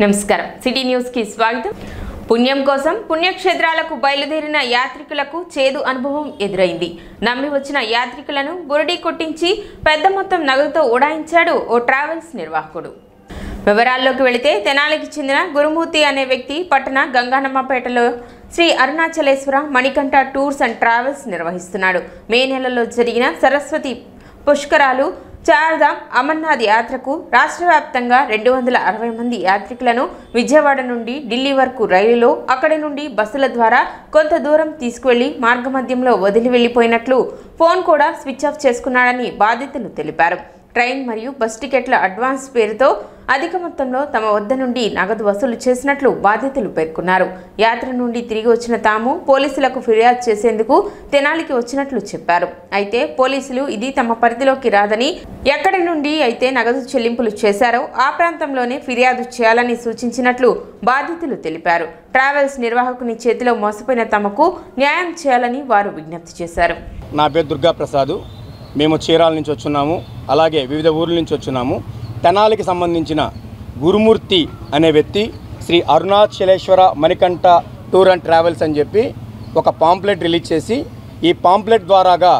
నమస్కారం city news కి స్వాగతం। పుణ్యం కోసం పుణ్యక్షేత్రాలకు బయలుదేరిన యాత్రికులకు చేదు అనుభవం ఎదురైంది। నమ్మి వచ్చిన యాత్రికులను బురడి కొట్టించి పెద్ద మొత్తం నగదుతో ఉడాయించాడు ఓ ట్రావెల్స్ నిర్వాహకుడు। వివరాల్లోకి వెళితే తెనాలికి చెందిన గురుమూర్తి అనే వ్యక్తి పట్టణ గంగానమ్మపేటలో Sri Arunachaleswara Manikanta tours and travels నిర్వహిస్తున్నాడు। మే నెలలో జరిగిన సరస్వతి పుష్కరాలు చార్ధామ్ అమర్నాథ్ యాత్రకు రాష్ట్ర వ్యాప్తంగా 260 మంది యాత్రికులను విజయవాడ నుండి ఢిల్లీ వరకు రైలులో అక్కడి నుండి బస్సుల ద్వారా కొంత దూరం తీసుకువెళ్లి మార్గమధ్యంలో వదిలి వెళ్లిపోయినట్లు ఫోన్ కూడా స్విచ్ ఆఫ్ చేసుకున్నాడని బాధితులు తెలిపారు। ట్రైన్ మరియు బస్ టికెట్ల అడ్వాన్స్ పేరుతో అధిక మొత్తంలో తమ వద్ద నుండి నగదు వసూలు చేసినట్లు బాధితులు పేర్కొన్నారు। యాత్ర నుండి తిరిగి వచ్చిన తాము పోలీసులకు ఫిర్యాదు చేసేందుకు తెనాలికి వచ్చినట్లు చెప్పారు। అయితే పోలీసులు ఇది తమ పరిధిలోకి రాదని, ఎక్కడి నుండి అయితే నగదు చెల్లింపులు చేశారో ఆ ప్రాంతంలోనే ఫిర్యాదు చేయాలని సూచించినట్లు బాధితులు తెలిపారు। ట్రావెల్స్ నిర్వాహకుని చేతిలో మోసపోయిన తమకు న్యాయం చేయాలని వారు విజ్ఞప్తి చేశారు। నా పేరు దుర్గా ప్రసాద్, మేము చీరాల నుంచి వచ్చున్నాము, అలాగే వివిధ ఊర్ల నుంచి వచ్చున్నాము। తెనాలికి సంబంధించిన గురుమూర్తి అనే వ్యక్తి Sri Arunachaleswara Manikanta tour and travels అని చెప్పి ఒక పాంప్లెట్ రిలీజ్ చేసి, ఈ పాంప్లెట్ ద్వారాగా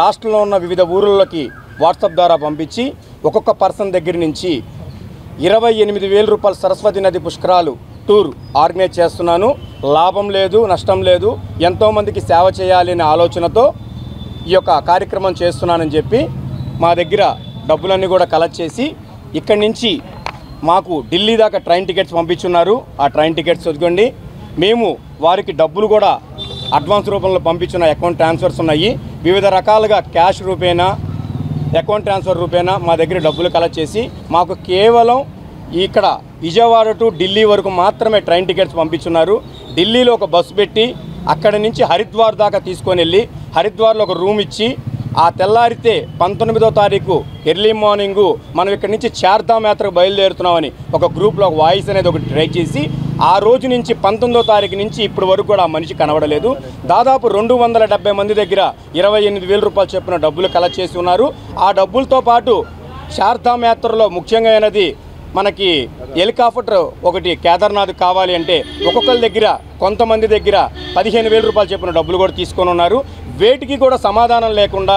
రాష్ట్రంలో ఉన్న వివిధ ఊర్లలోకి వాట్సాప్ ద్వారా పంపించి ఒక్కొక్క పర్సన్ దగ్గర నుంచి 28,000 రూపాయల సరస్వతి నది పుష్కరాలు టూర్ ఆర్గనైజ్ చేస్తున్నాను, లాభం లేదు నష్టం లేదు, ఎంతోమందికి సేవ చేయాలి అనే ఆలోచనతో ఈ యొక్క కార్యక్రమం చేస్తున్నానని చెప్పి మా దగ్గర డబ్బులన్నీ కూడా కలెక్ట్ చేసి ఇక్కడి నుంచి మాకు ఢిల్లీ దాకా ట్రైన్ టికెట్స్ పంపించున్నారు। ఆ ట్రైన్ టికెట్స్ వదుకోండి, మేము వారికి డబ్బులు కూడా అడ్వాన్స్ రూపంలో పంపించిన అకౌంట్ ట్రాన్స్ఫర్స్ ఉన్నాయి। వివిధ రకాలుగా క్యాష్ రూపేనా అకౌంట్ ట్రాన్స్ఫర్ రూపేనా మా దగ్గర డబ్బులు కలెక్ట్ చేసి మాకు కేవలం ఇక్కడ విజయవాడ టు ఢిల్లీ వరకు మాత్రమే ట్రైన్ టికెట్స్ పంపించున్నారు। ఢిల్లీలో ఒక బస్సు పెట్టి అక్కడి నుంచి హరిద్వార్ దాకా తీసుకొని వెళ్ళి హరిద్వార్లో ఒక రూమ్ ఇచ్చి ఆ తెల్లారితే 19వ తారీఖు ఎర్లీ మార్నింగు మనం ఇక్కడి నుంచి చార్ధామ్ యాత్రకు బయలుదేరుతున్నామని ఒక గ్రూప్లో ఒక వాయిస్ అనేది ఒకటి ట్రై చేసి ఆ రోజు నుంచి 19వ తారీఖు నుంచి ఇప్పటి వరకు కూడా ఆ మనిషి కనబడలేదు। దాదాపు 270 మంది దగ్గర 28,000 రూపాయలు చొప్పున డబ్బులు కలెక్ట్ చేసి ఉన్నారు। ఆ డబ్బులతో పాటు చార్ధామ్ యాత్రలో ముఖ్యంగా అయినది మనకి హెలికాప్టర్ ఒకటి కేదార్నాథ్ కావాలి అంటే ఒక్కొక్కరి దగ్గర కొంతమంది దగ్గర 15,000 రూపాయలు చెప్పిన డబ్బులు కూడా తీసుకొని ఉన్నారు। వేటికి కూడా సమాధానం లేకుండా,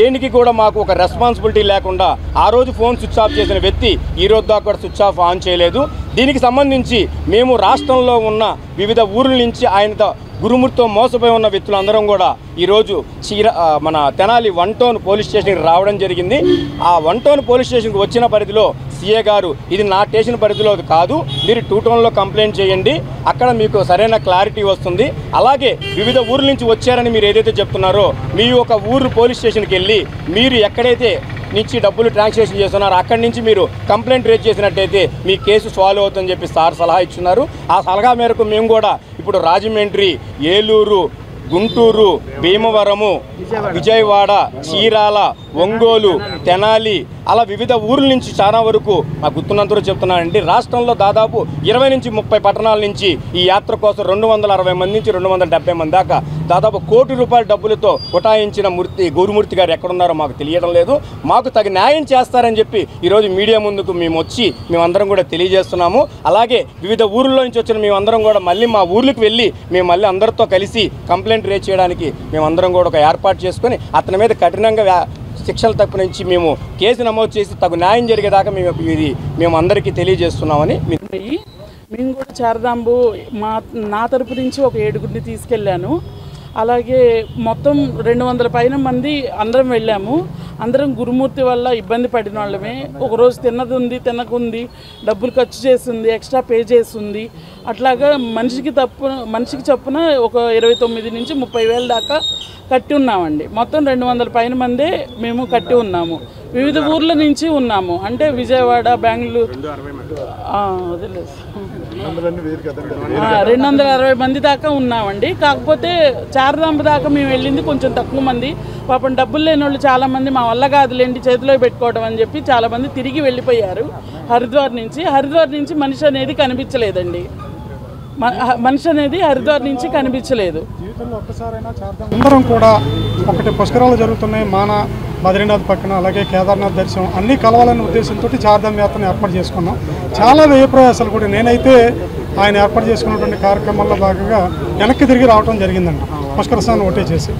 ఏనికి కూడా మాకు ఒక రెస్పాన్సిబిలిటీ లేకుండా ఆ రోజు ఫోన్ స్విచ్ ఆఫ్ చేసిన వ్యక్తి ఈ రోజు దాకా కూడా స్విచ్ ఆఫ్ ఆన్ చేయలేదు। దీనికి సంబంధించి మేము రాష్ట్రంలో ఉన్న వివిధ ఊర్ల నుంచి ఆయనతో గురుమూర్తితో మోసపోయి ఉన్న వ్యక్తులందరం కూడా ఈరోజు మన తెనాలి 1 టౌన్ పోలీస్ స్టేషన్కి రావడం జరిగింది। ఆ 1 టౌన్ పోలీస్ స్టేషన్కి వచ్చిన పరిధిలో సీఏ గారు ఇది నా స్టేషన్ పరిధిలో కాదు, మీరు 2 టౌన్లో కంప్లైంట్ చేయండి, అక్కడ మీకు సరైన క్లారిటీ వస్తుంది। అలాగే వివిధ ఊర్ల నుంచి వచ్చారని మీరు ఏదైతే చెప్తున్నారో మీ ఒక ఊరు పోలీస్ స్టేషన్కి వెళ్ళి మీరు ఎక్కడైతే నుంచి డబ్బులు ట్రాన్సాక్షన్ చేస్తున్నారు అక్కడి నుంచి మీరు కంప్లైంట్ రేజ్ చేసినట్టయితే మీ కేసు సాల్వ్ అవుతుందని చెప్పి సార్ సలహా ఇచ్చున్నారు। ఆ సలహా మేరకు మేము కూడా ఇప్పుడు రాజమండ్రి, ఏలూరు, గుంటూరు, భీమవరము, విజయవాడ, చీరాల, ఒంగోలు, తెనాలి అలా వివిధ ఊర్ల నుంచి చాలా వరకు నాకు గుర్తున్నంతలో చెప్తున్నానండి, రాష్ట్రంలో దాదాపు 20 నుంచి 30 పట్టణాల నుంచి ఈ యాత్ర కోసం 260 మంది నుంచి 270 మంది దాకా దాదాపు ₹1 కోటి డబ్బులతో ఉటాయించిన గురుమూర్తి గారు ఎక్కడున్నారో మాకు తెలియడం లేదు। మాకు తగిన న్యాయం చేస్తారని చెప్పి ఈరోజు మీడియా ముందుకు మేమందరం కూడా తెలియజేస్తున్నాము। అలాగే వివిధ ఊర్ల నుంచి వచ్చిన మేమందరం కూడా మళ్ళీ మా ఊర్లకు వెళ్ళి మేము మళ్ళీ అందరితో కలిసి కంప్లైంట్ రేజ్ చేయడానికి మేమందరం కూడా ఒక ఏర్పాటు చేసుకొని అతని మీద కఠినంగా శిక్షలు తప్పు నుంచి మేము కేసు నమోదు చేసి తగు న్యాయం జరిగేదాకా మేము అందరికీ తెలియజేస్తున్నామని మేము కూడా చార్ధాంబు నా తరపు నుంచి ఒక 7గురిని తీసుకెళ్ళాను। అలాగే మొత్తం 200 పైన మంది అందరం వెళ్ళాము। అందరం గురుమూర్తి వల్ల ఇబ్బంది పడిన వాళ్ళమే, ఒకరోజు తిన్నది ఉంది, తినకుంది, డబ్బులు ఖర్చు చేస్తుంది, ఎక్స్ట్రా పే చేస్తుంది, అట్లాగా మనిషికి చొప్పున ఒక 29 నుంచి 30,000 దాకా కట్టి ఉన్నామండి। మొత్తం 200 పైన మందే మేము కట్టి ఉన్నాము। వివిధ ఊర్ల నుంచి ఉన్నాము, అంటే విజయవాడ, బెంగళూరు, 260 మంది దాకా ఉన్నామండి। కాకపోతే చార్ధాంబ దాకా మేము వెళ్ళింది కొంచెం తక్కువ మంది, పాపం డబ్బులు లేని వాళ్ళు చాలామంది మా వల్ల కాదులేండి చేతిలో పెట్టుకోవడం అని చెప్పి చాలామంది తిరిగి వెళ్ళిపోయారు హరిద్వార్ నుంచి మనిషి అనేది కనిపించలేదండి, హరిద్వార్ నుంచి కనిపించలేదు। అందరం కూడా ఒకటి పుష్కరాలు జరుగుతున్నాయి, బద్రీనాథ్ పక్కన, అలాగే కేదార్నాథ్ దర్శనం అన్నీ కలవాలనే ఉద్దేశంతో చార్ధామ్ యాత్రను ఏర్పాటు చేసుకున్నాం. చాలా వ్యయ ప్రయాసాలు కూడా నేనైతే ఆయన ఏర్పాటు చేసుకున్నటువంటి కార్యక్రమాల్లో భాగంగా వెనక్కి తిరిగి రావడం జరిగిందండి. పుష్కర స్నానం ఒకటే చేసి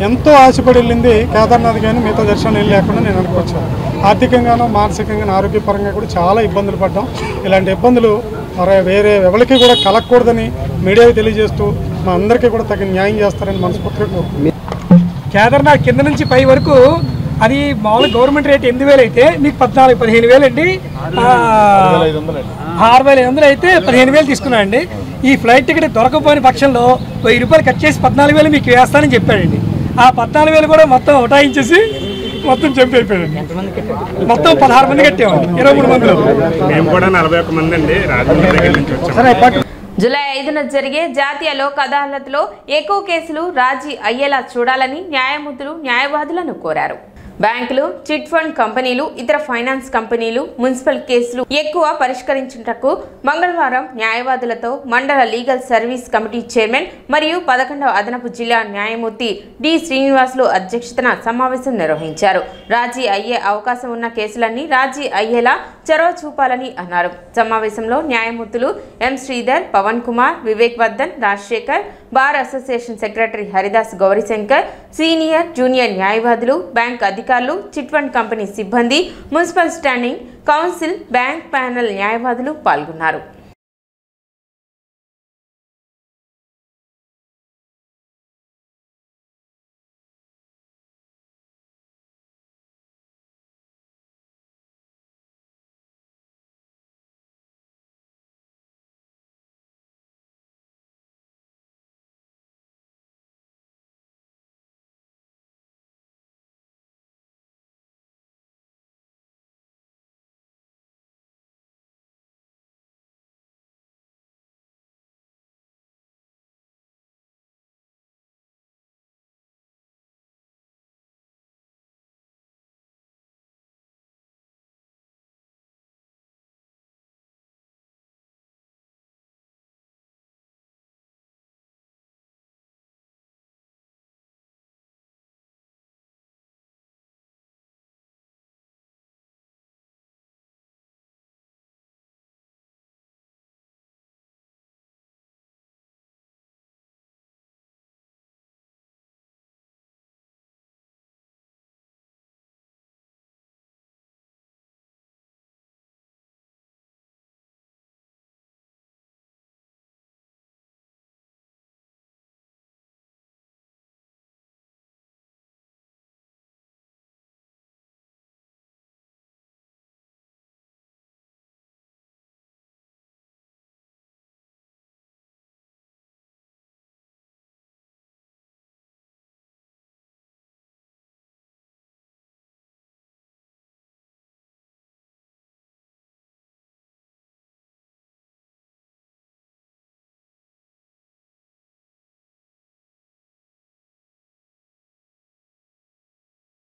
ఎంతో ఆశపడి వెళ్ళింది కేదార్నాథ్, కానీ మిగతా దర్శనం ఏం లేకుండా నేను వెనక్కి వచ్చాను. ఆర్థికంగానూ మానసికంగా ఆరోగ్యపరంగా కూడా చాలా ఇబ్బందులు పడ్డాం. ఇలాంటి ఇబ్బందులు మరి వేరే ఎవరికి కూడా కలగకూడదని మీడియాకి తెలియజేస్తూ మా అందరికీ కూడా తగిన న్యాయం చేస్తారని మనస్ఫూర్తిగా కోరుకుంటున్నాను. కేదార్నాథ్ కింద నుంచి పై వరకు అది మామూలు గవర్నమెంట్ రేట్ 8,000 అయితే మీకు 15,000 అండి. 6,500 అయితే 15,000 తీసుకున్నానండి. ఈ ఫ్లైట్ టికెట్ దొరకపోయిన పక్షంలో ₹1000 కట్ చేసి 14,000 మీకు వేస్తానని చెప్పాడండి. ఆ 14,000 కూడా మొత్తం ఉటాయించేసి మొత్తం జంప్ అయిపోయాడండి. మొత్తం 16 మంది కట్టామండి, 23 మందిలో మేము కూడా 41 మంది అండి రాజమండ్రి దగ్గర నుంచి వచ్చాము. జూలై 5న జరిగే జాతీయ లోక్ అదాలత్లో ఎక్కువ కేసులు రాజీ అయ్యేలా చూడాలని న్యాయమూర్తులు న్యాయవాదులను కోరారు. బ్యాంకులు, చిట్ ఫండ్ కంపెనీలు, ఇతర ఫైనాన్స్ కంపెనీలు, మున్సిపల్ కేసులు ఎక్కువ పరిష్కరించుటకు మంగళవారం న్యాయవాదులతో మండల లీగల్ సర్వీస్ కమిటీ చైర్మన్ మరియు 11వ అదనపు జిల్లా న్యాయమూర్తి డి శ్రీనివాసులు అధ్యక్షతన సమావేశం నిర్వహించారు. రాజీ అయ్యే అవకాశం ఉన్న కేసులన్నీ రాజీ అయ్యేలా చొరవ చూపాలని అన్నారు. సమావేశంలో న్యాయమూర్తులు M Sridhar, Pavan Kumar, Vivek Vardhan, Rajasekhar, bar association secretary Haridas Gowrishankar, senior, junior న్యాయవాదులు, బ్యాంక్ అధికారులు, చిట్ ఫండ్ కంపెనీ సిబ్బంది, municipal standing council, bank panel న్యాయవాదులు పాల్గొన్నారు.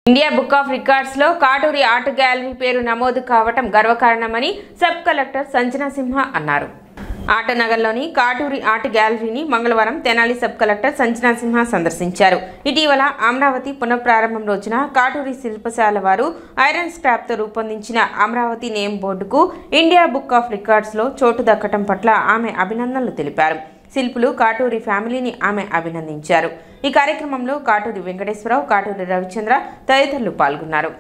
ఇండియా బుక్ ఆఫ్ రికార్డ్స్ లో కాటూరి ఆర్ట్ గ్యాలరీ పేరు నమోదు కావటం గర్వకారణమని సబ్ కలెక్టర్ సంజనా సింహ అన్నారు. ఆటనగర్లోని కాటూరి ఆర్ట్ గ్యాలరీని మంగళవారం తెనాలి సబ్ కలెక్టర్ సంజనా సింహ సందర్శించారు. ఇటీవల అమరావతి పునఃప్రారంభం రోజున కాటూరి శిల్పశాల వారు ఐరన్ స్క్రాప్తో రూపొందించిన అమరావతి నేమ్ బోర్డుకు ఇండియా బుక్ ఆఫ్ రికార్డ్స్లో చోటు దక్కటం పట్ల ఆమె అభినందనలు తెలిపారు. శిల్పులు కాటూరి ఫ్యామిలీని ఆమె అభినందించారు. ఈ కార్యక్రమంలో కాటూరి వెంకటేశ్వరరావు, కాటూరి రవిచంద్ర తదితరులు పాల్గొన్నారు.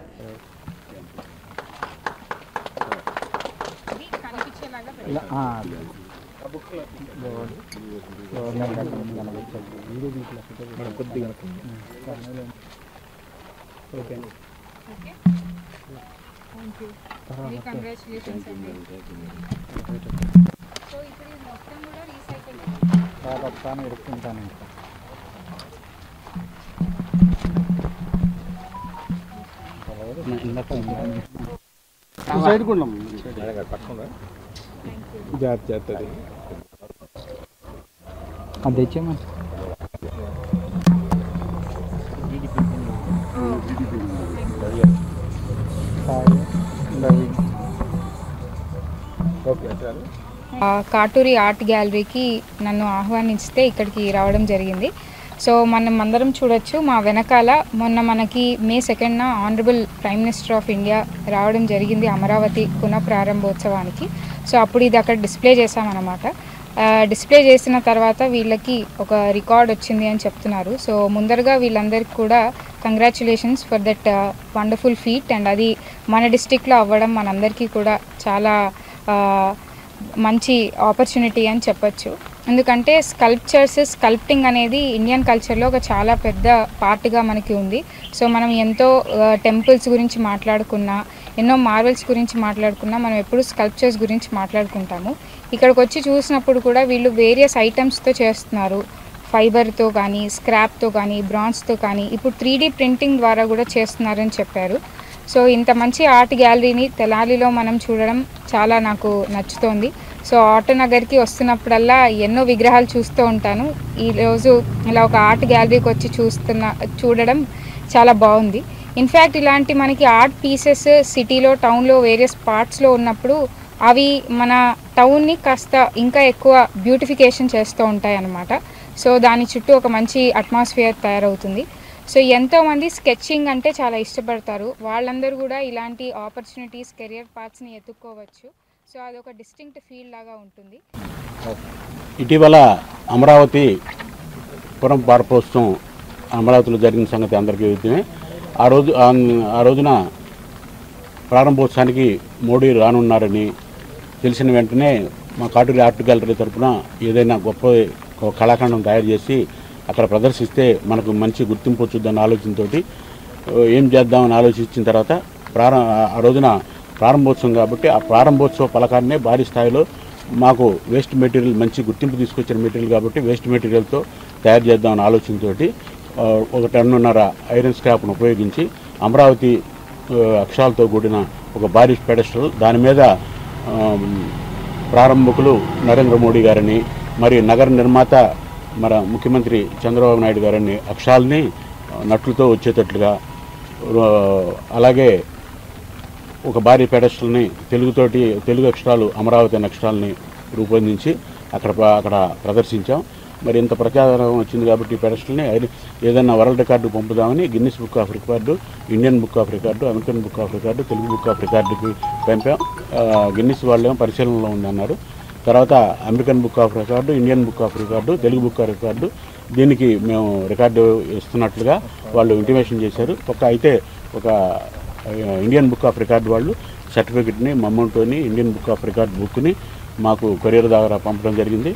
కాటూరి ఆర్ట్ గ్యాలరీకి నన్ను ఆహ్వానించితే ఇక్కడికి రావడం జరిగింది. సో మనం అందరం చూడొచ్చు మా వెనకాల మొన్న మనకి May 2న honourable prime minister of India రావడం జరిగింది అమరావతి పునఃప్రారంభోత్సవానికి. సో అప్పుడు ఇది అక్కడ డిస్ప్లే చేసామన్నమాట. డిస్ప్లే చేసిన తర్వాత వీళ్ళకి ఒక రికార్డ్ వచ్చింది అని చెప్తున్నారు. సో ముందరగా వీళ్ళందరికీ కూడా congratulations for that wonderful feet. And అది మన డిస్టిక్లో అవ్వడం మనందరికీ కూడా చాలా మంచి ఆపర్చునిటీ అని చెప్పచ్చు. ఎందుకంటే స్కల్ప్టింగ్ అనేది ఇండియన్ కల్చర్లో ఒక చాలా పెద్ద పార్ట్గా మనకి ఉంది. సో మనం ఎంతో టెంపుల్స్ గురించి మాట్లాడుకున్నా, ఎన్నో మార్వెల్స్ గురించి మాట్లాడుకున్నా, మనం ఎప్పుడు స్కల్ప్చర్స్ గురించి మాట్లాడుకుంటాము. ఇక్కడికి వచ్చి చూసినప్పుడు కూడా వీళ్ళు వేరియస్ ఐటమ్స్తో చేస్తున్నారు. ఫైబర్తో కానీ, స్క్రాప్తో కానీ, బ్రాంజ్తో కానీ, ఇప్పుడు 3D ప్రింటింగ్ ద్వారా కూడా చేస్తున్నారని చెప్పారు. సో ఇంత మంచి ఆర్ట్ గ్యాలరీని తెనాలిలో మనం చూడడం చాలా నాకు నచ్చుతోంది. సో ఆటోనగర్కి వస్తున్నప్పుడల్లా ఎన్నో విగ్రహాలు చూస్తూ ఉంటాను. ఈరోజు ఇలా ఒక ఆర్ట్ గ్యాలరీకి వచ్చి చూడడం చాలా బాగుంది. ఇన్ఫ్యాక్ట్ ఇలాంటి మనకి ఆర్ట్ పీసెస్ సిటీలో, టౌన్లో, వేరియస్ పార్ట్స్లో ఉన్నప్పుడు అవి మన టౌన్ని కాస్త ఇంకా ఎక్కువ బ్యూటిఫికేషన్ చేస్తూ ఉంటాయి అన్నమాట. సో దాని చుట్టూ ఒక మంచి అట్మాస్ఫియర్ తయారవుతుంది. సో ఎంతోమంది స్కెచింగ్ అంటే చాలా ఇష్టపడతారు. వాళ్ళందరూ కూడా ఇలాంటి ఆపర్చునిటీస్, కెరియర్ పాత్స్ని ఎత్తుక్కోవచ్చు. సో అదొక డిస్టింక్ట్ ఫీల్ లాగా ఉంటుంది. ఇటీవల అమరావతి పునఃప్రారంభోత్సవం అమరావతిలో జరిగిన సంగతి అందరికీ విదితమే. ఆ రోజున ప్రారంభోత్సవానికి మోడీ రానున్నారని తెలిసిన వెంటనే మా కాటూరి ఆర్ట్ గ్యాలరీ తరఫున ఏదైనా గొప్ప కళాఖండం తయారు చేసి అక్కడ ప్రదర్శిస్తే మనకు మంచి గుర్తింపు వచ్చుద్దన్న ఆలోచనతో ఏం చేద్దామని ఆలోచించిన తర్వాత ఆ రోజున ప్రారంభోత్సవం కాబట్టి ఆ ప్రారంభోత్సవ పలకాన్నే భారీ స్థాయిలో మాకు వేస్ట్ మెటీరియల్ మంచి గుర్తింపు తీసుకొచ్చిన మెటీరియల్ కాబట్టి వేస్ట్ మెటీరియల్తో తయారు చేద్దామని ఆలోచనతో 1 టన్నున్నర ఐరన్ స్క్రాప్ను ఉపయోగించి అమరావతి అక్షరాలతో కూడిన ఒక భారీ పెడెస్టల్, దాని మీద ప్రారంభకులు నరేంద్ర మోడీ గారిని, మరి నగర నిర్మాత మన ముఖ్యమంత్రి చంద్రబాబు నాయుడు గారిని అక్షరాలని నట్లతో వచ్చేటట్లుగా, అలాగే ఒక భారీ పెడెస్టల్ని తెలుగు అక్షరాలు అమరావతి అనే అక్షరాలని రూపొందించి అక్కడ ప్రదర్శించాం. మరి ఇంత ప్రచారం వచ్చింది కాబట్టి ఈ పెడెస్టల్ని ఏదైనా వరల్డ్ రికార్డు పంపుదామని Guinness book of record, Indian book of record, American book of record, Telugu book of రికార్డుకి పంపాం. గిన్నిస్ వాళ్ళేమో పరిశీలనలో ఉందన్నారు. తర్వాత American book of record, Indian book of record, Telugu book of record, దీనికి మేము రికార్డు ఇస్తున్నట్లుగా వాళ్ళు ఇంటిమేషన్ చేశారు. అయితే ఒక ఇండియన్ బుక్ ఆఫ్ రికార్డు వాళ్ళు సర్టిఫికెట్ని మమ్మల్తోని ఇండియన్ బుక్ ఆఫ్ రికార్డ్ బుక్ని మాకు కొరియర్ ద్వారా పంపడం జరిగింది.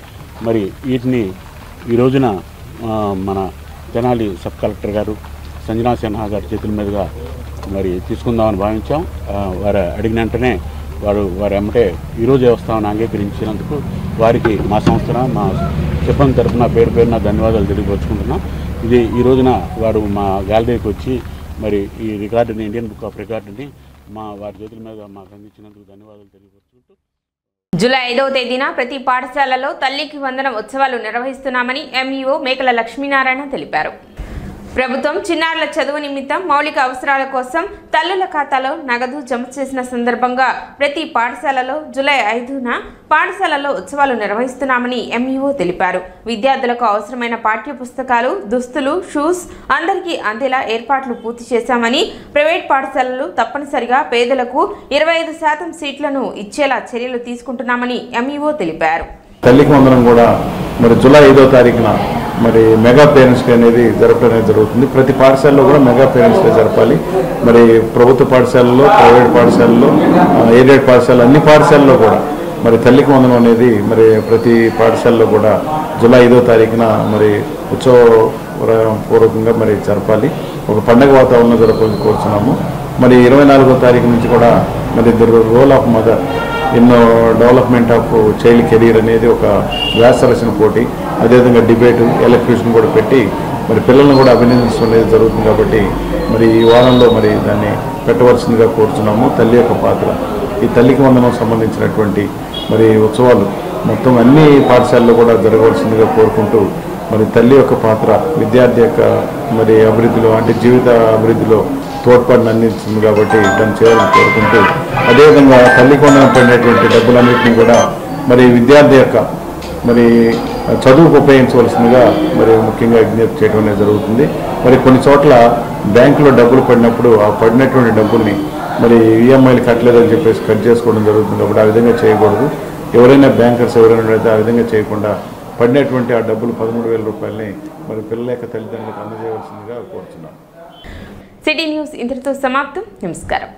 మరి వీటిని ఈ రోజున మన తెనాలి సబ్ కలెక్టర్ గారు సంజనా సిన్హా గారి చేతుల మీదుగా మరి తీసుకుందామని భావించాం. వారు అడిగిన వెంటనే వారు ఎమ్మటే ఈరోజే వస్తామని అంగీకరించినందుకు వారికి మా సంస్థ, మా సిబ్బంది తరఫున పేరున ధన్యవాదాలు తెలియపరుచుకుంటున్నాం. ఈ రోజున వారు మా గ్యాలరీకి వచ్చి మరి ఈ రికార్డుని, ఇండియన్ బుక్ ఆఫ్ రికార్డుని వారి చేతుల మీద మాకు అందించినందుకు ధన్యవాదాలు తెలియపరుచుకుంటూ, జూలై 5వ తేదీన ప్రతి పాఠశాలలో తల్లికి వందనం ఉత్సవాలు నిర్వహిస్తున్నామని ఎంఈఓ మేకల లక్ష్మీనారాయణ తెలిపారు. ప్రభుత్వం చిన్నారుల చదువు నిమిత్తం మౌలిక అవసరాల కోసం తల్లుల ఖాతాలో నగదు జమ చేసిన సందర్భంగా ప్రతి పాఠశాలలో జూలై 5న పాఠశాలలో ఉత్సవాలు నిర్వహిస్తున్నామని ఎంఈఓ తెలిపారు. విద్యార్థులకు అవసరమైన పాఠ్య పుస్తకాలు, దుస్తులు, షూస్ అందరికీ అందేలా ఏర్పాట్లు పూర్తి చేశామని, ప్రైవేట్ పాఠశాలలు తప్పనిసరిగా పేదలకు 25% సీట్లను ఇచ్చేలా చర్యలు తీసుకుంటున్నామని ఎంఈఓ తెలిపారు. తల్లికి వందనం కూడా మరి జూలై 5వ తారీఖున మరి మెగా పేరెంట్స్ డే అనేది జరపడం అనేది జరుగుతుంది. ప్రతి పాఠశాలలో కూడా మెగా పేరెంట్స్ డే జరపాలి. మరి ప్రభుత్వ పాఠశాలలో, ప్రైవేట్ పాఠశాలలో, ఎయిడెడ్ పాఠశాలలు, అన్ని పాఠశాలలో కూడా మరి తల్లికి వందనం అనేది మరి ప్రతి పాఠశాలలో కూడా జూలై 5వ తారీఖున మరి ఉత్సవపూర్వకంగా మరి జరపాలి. ఒక పండగ వాతావరణంలో జరపాలని కోరుతున్నాము. మరి 24వ తారీఖు నుంచి కూడా మరి the role of mother in development of child career అనేది ఒక వ్యాసరచన పోటీ, అదేవిధంగా డిబేటు, ఎలక్యూషన్ కూడా పెట్టి మరి పిల్లలను కూడా అభినందించడం అనేది జరుగుతుంది. కాబట్టి మరి ఈ వారంలో మరి దాన్ని పెట్టవలసిందిగా కోరుతున్నాము. తల్లి యొక్క పాత్ర, ఈ తల్లికి వందనం సంబంధించినటువంటి మరి ఉత్సవాలు మొత్తం అన్ని పాఠశాలలో కూడా జరగవలసిందిగా కోరుకుంటూ, మరి తల్లి యొక్క పాత్ర విద్యార్థి యొక్క మరి అభివృద్ధిలో, అంటే జీవిత అభివృద్ధిలో తోడ్పాటును అందించింది కాబట్టి దాన్ని చేయాలని కోరుకుంటూ, అదేవిధంగా తల్లికి వందనం పడినటువంటి డబ్బులన్నింటినీ కూడా మరి విద్యార్థి యొక్క మరి చదువుకు ఉపయోగించవలసిందిగా మరి ముఖ్యంగా విజ్ఞప్తి చేయడం అనేది జరుగుతుంది. మరి కొన్ని చోట్ల బ్యాంకులో డబ్బులు పడినప్పుడు ఆ పడినటువంటి డబ్బుల్ని మరి ఈఎంఐలు కట్టలేదని చెప్పేసి కట్ చేసుకోవడం జరుగుతుంది. కాబట్టి ఆ విధంగా చేయకూడదు. ఎవరైనా బ్యాంకర్స్ ఎవరైనా అయితే ఆ విధంగా చేయకుండా పడినటువంటి ఆ డబ్బులు 13,000 రూపాయలని మరి పిల్లల యొక్క తల్లిదండ్రులకు అందజేయవలసిందిగా కోరుతున్నాను. సిటీ న్యూస్ ఇంతటితో సమాప్తం. నమస్కారం.